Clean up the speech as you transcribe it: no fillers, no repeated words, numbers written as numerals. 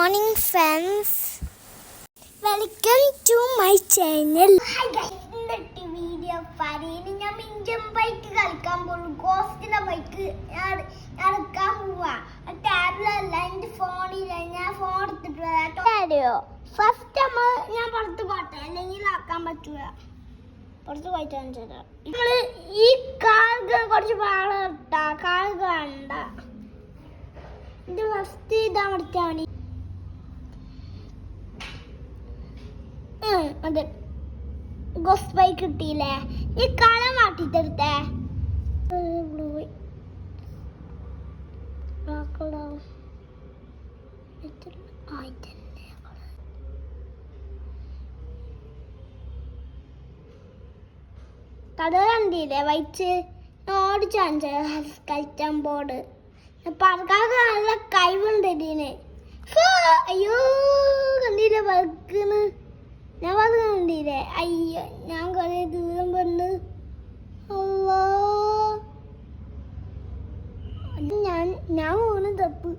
morning, friends. Welcome to my channel. Hi guys, ഇന്നത്തെ video പറയുന്നത് ഞാൻ ഇഞ്ചൻ ബൈക്ക് കളിക്കാൻ പോകും. ഗോസ്റ്റിന്റെ ബൈക്ക് കളിക്കാൻ പോവാ. ടാബിലല്ല, എൻ്റെ ഫോണില്ല. ഞാൻ ഫോൺ എടുത്തിട്ട് വരാം. ഫസ്റ്റ് ഞാൻ പുറത്ത് പോട്ടെ, അല്ലെങ്കിൽ ആക്കാൻ പറ്റൂല. പുറത്ത് പോയിട്ട് നമ്മള് ഈ കാർക്ക് കുറച്ച് പാടാ, കാർ കണ്ട ഇത് ഫസ്റ്റ് ഇതാ മടിച്ചാൽ മതി. അതെ, ഗോസ്റ്റ് ബൈക്ക് കിട്ടിയില്ലേ? ഈ കളർ മാറ്റിത്തെടുത്തേ. കഥ കണ്ടില്ലേ? White ഓടിച്ചാണ് കളിച്ചാൻ board. പറക്കാർക്ക് നല്ല കഴിവുണ്ട് ഇതിന്. അയ്യോ, കണ്ടില്ലേ പറക്കണ്? ഞാൻ പറ കണ്ടില്ലേ? അയ്യോ, ഞാൻ കുറെ ദൂരം വന്ന്. ഞാൻ പോകുന്ന തപ്പ്.